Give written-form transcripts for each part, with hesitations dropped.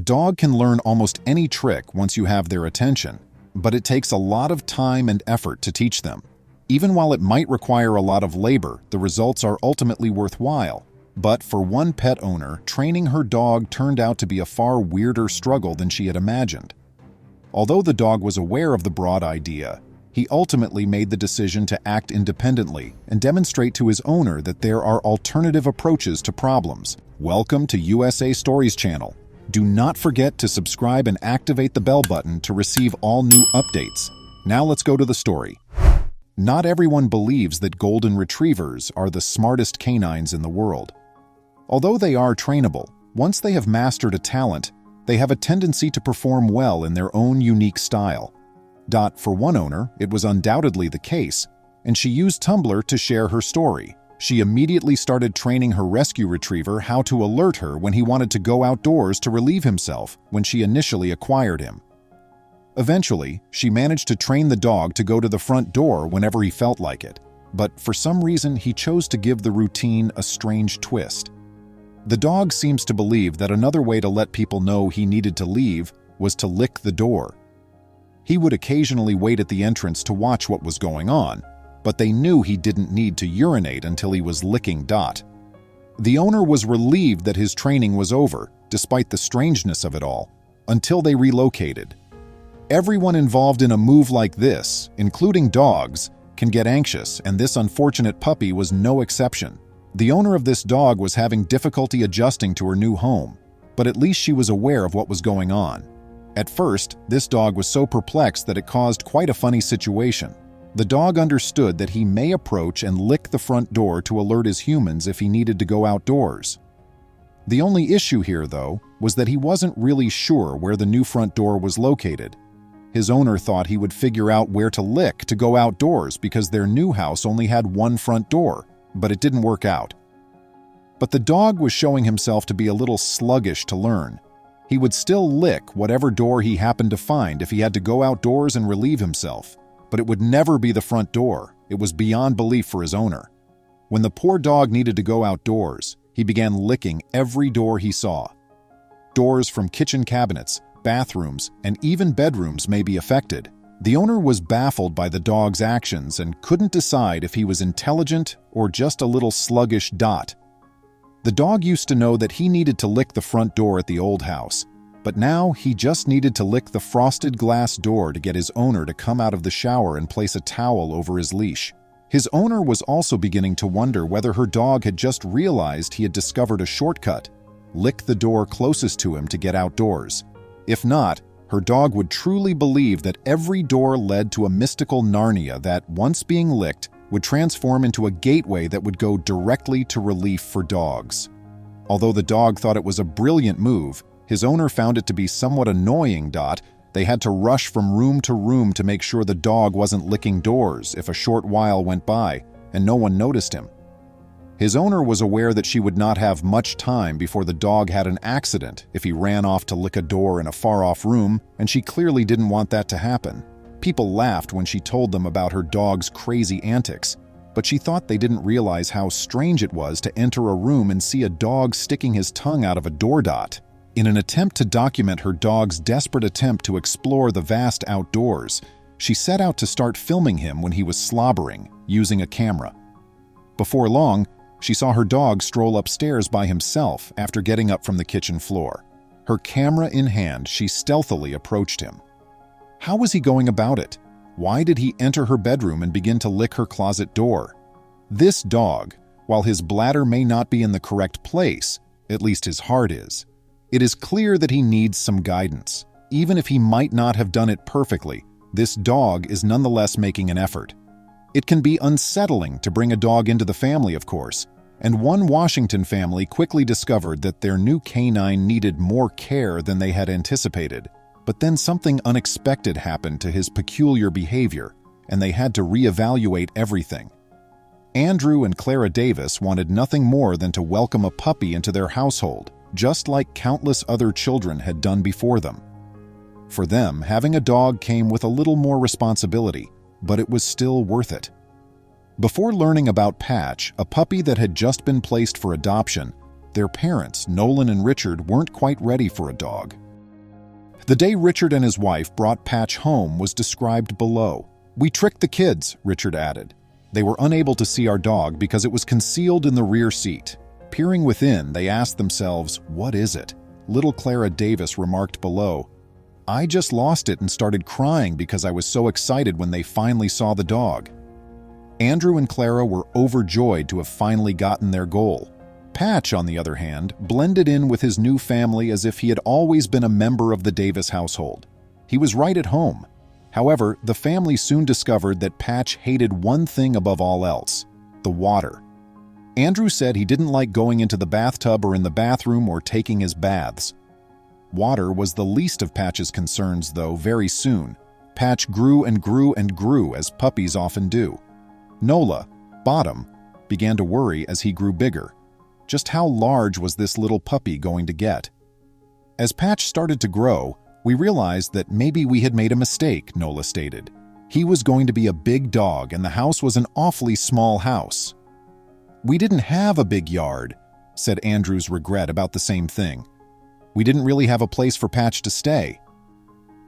dog can learn almost any trick once you have their attention, but it takes a lot of time and effort to teach them. Even while it might require a lot of labor, the results are ultimately worthwhile. But for one pet owner, training her dog turned out to be a far weirder struggle than she had imagined. Although the dog was aware of the broad idea, he ultimately made the decision to act independently and demonstrate to his owner that there are alternative approaches to problems. Welcome to USA Stories channel. Do not forget to subscribe and activate the bell button to receive all new updates. Now let's go to the story. Not everyone believes that golden retrievers are the smartest canines in the world. Although they are trainable, once they have mastered a talent, they have a tendency to perform well in their own unique style. For one owner, it was undoubtedly the case, and she used Tumblr to share her story. She immediately started training her rescue retriever how to alert her when he wanted to go outdoors to relieve himself when she initially acquired him. Eventually, she managed to train the dog to go to the front door whenever he felt like it, but for some reason he chose to give the routine a strange twist. The dog seems to believe that another way to let people know he needed to leave was to lick the door. He would occasionally wait at the entrance to watch what was going on, but they knew he didn't need to urinate until he was licking. The owner was relieved that his training was over, despite the strangeness of it all, until they relocated. Everyone involved in a move like this, including dogs, can get anxious, and this unfortunate puppy was no exception. The owner of this dog was having difficulty adjusting to her new home, but at least she was aware of what was going on. At first, this dog was so perplexed that it caused quite a funny situation. The dog understood that he may approach and lick the front door to alert his humans if he needed to go outdoors. The only issue here, though, was that he wasn't really sure where the new front door was located. His owner thought he would figure out where to lick to go outdoors because their new house only had one front door, but it didn't work out. But the dog was showing himself to be a little sluggish to learn. He would still lick whatever door he happened to find if he had to go outdoors and relieve himself, but it would never be the front door. It was beyond belief for his owner. When the poor dog needed to go outdoors, he began licking every door he saw. Doors from kitchen cabinets, bathrooms, and even bedrooms may be affected. The owner was baffled by the dog's actions and couldn't decide if he was intelligent or just a little sluggish. The dog used to know that he needed to lick the front door at the old house, but now he just needed to lick the frosted glass door to get his owner to come out of the shower and place a towel over his leash. His owner was also beginning to wonder whether her dog had just realized he had discovered a shortcut: lick the door closest to him to get outdoors. If not, her dog would truly believe that every door led to a mystical Narnia that, once being licked, would transform into a gateway that would go directly to relief for dogs. Although the dog thought it was a brilliant move, his owner found it to be somewhat annoying. They had to rush from room to room to make sure the dog wasn't licking doors if a short while went by and no one noticed him. His owner was aware that she would not have much time before the dog had an accident if he ran off to lick a door in a far-off room, and she clearly didn't want that to happen. People laughed when she told them about her dog's crazy antics, but she thought they didn't realize how strange it was to enter a room and see a dog sticking his tongue out of a door. In an attempt to document her dog's desperate attempt to explore the vast outdoors, she set out to start filming him when he was slobbering, using a camera. Before long, she saw her dog stroll upstairs by himself after getting up from the kitchen floor. Her camera in hand, she stealthily approached him. How was he going about it? Why did he enter her bedroom and begin to lick her closet door? This dog, while his bladder may not be in the correct place, at least his heart is. It is clear that he needs some guidance. Even if he might not have done it perfectly, this dog is nonetheless making an effort. It can be unsettling to bring a dog into the family, of course, and one Washington family quickly discovered that their new canine needed more care than they had anticipated. But then something unexpected happened to his peculiar behavior, and they had to reevaluate everything. Andrew and Clara Davis wanted nothing more than to welcome a puppy into their household, just like countless other children had done before them. For them, having a dog came with a little more responsibility, but it was still worth it. Before learning about Patch, a puppy that had just been placed for adoption, their parents, Nolan and Richard, weren't quite ready for a dog. The day Richard and his wife brought Patch home was described below. "We tricked the kids," Richard added. "They were unable to see our dog because it was concealed in the rear seat. Peering within, they asked themselves, 'What is it?'" Little Clara Davis remarked below, "I just lost it and started crying because I was so excited when they finally saw the dog." Andrew and Clara were overjoyed to have finally gotten their goal. Patch, on the other hand, blended in with his new family as if he had always been a member of the Davis household. He was right at home. However, the family soon discovered that Patch hated one thing above all else: the water. Andrew said he didn't like going into the bathtub or in the bathroom or taking his baths. Water was the least of Patch's concerns, though. Very soon, Patch grew and grew and grew, as puppies often do. Nola, Bottom, began to worry as he grew bigger. Just how large was this little puppy going to get? As Patch started to grow, we realized that maybe we had made a mistake, Nola stated. He was going to be a big dog, and the house was an awfully small house. "We didn't have a big yard," said Andrew's regret about the same thing. "We didn't really have a place for Patch to stay."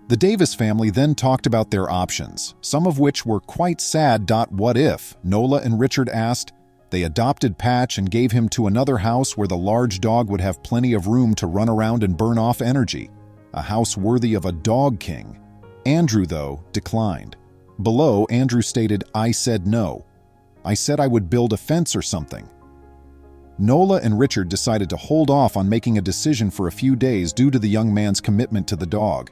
The Davis family then talked about their options, some of which were quite sad. "What if," Nola and Richard asked, "they adopted Patch and gave him to another house where the large dog would have plenty of room to run around and burn off energy? A house worthy of a dog king." Andrew, though, declined. Below, Andrew stated, "I said no. I said I would build a fence or something." Nola and Richard decided to hold off on making a decision for a few days due to the young man's commitment to the dog.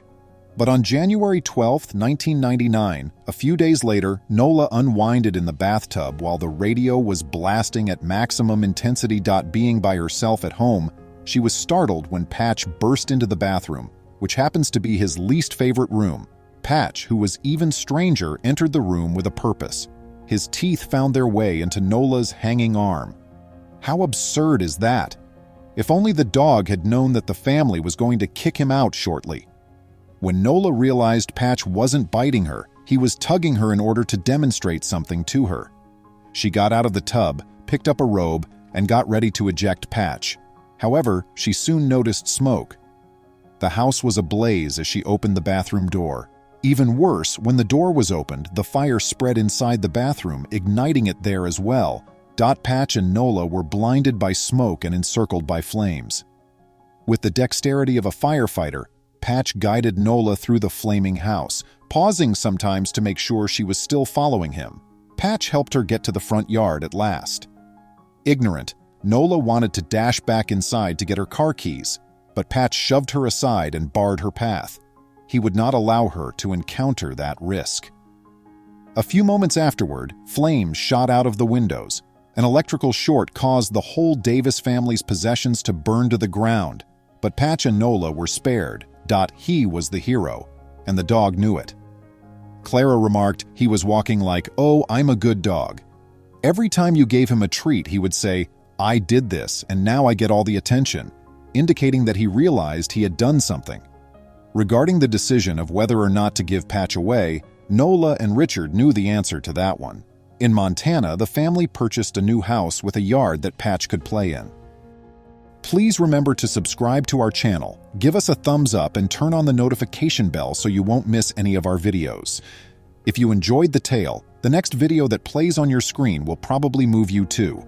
But on January 12, 1999, a few days later, Nola unwinded in the bathtub while the radio was blasting at maximum intensity. Being by herself at home, she was startled when Patch burst into the bathroom, which happens to be his least favorite room. Patch, who was even stranger, entered the room with a purpose. His teeth found their way into Nola's hanging arm. How absurd is that? If only the dog had known that the family was going to kick him out shortly. When Nola realized Patch wasn't biting her, he was tugging her in order to demonstrate something to her. She got out of the tub, picked up a robe, and got ready to eject Patch. However, she soon noticed smoke. The house was ablaze as she opened the bathroom door. Even worse, when the door was opened, the fire spread inside the bathroom, igniting it there as well. Patch and Nola were blinded by smoke and encircled by flames. With the dexterity of a firefighter, Patch guided Nola through the flaming house, pausing sometimes to make sure she was still following him. Patch helped her get to the front yard at last. Ignorant, Nola wanted to dash back inside to get her car keys, but Patch shoved her aside and barred her path. He would not allow her to encounter that risk. A few moments afterward, flames shot out of the windows. An electrical short caused the whole Davis family's possessions to burn to the ground, but Patch and Nola were spared. He was the hero, and the dog knew it. Clara remarked he was walking like, "Oh, I'm a good dog." Every time you gave him a treat, he would say, "I did this, and now I get all the attention," indicating that he realized he had done something. Regarding the decision of whether or not to give Patch away, Nola and Richard knew the answer to that one. In Montana, the family purchased a new house with a yard that Patch could play in. Please remember to subscribe to our channel, give us a thumbs up, and turn on the notification bell so you won't miss any of our videos. If you enjoyed the tale, the next video that plays on your screen will probably move you too.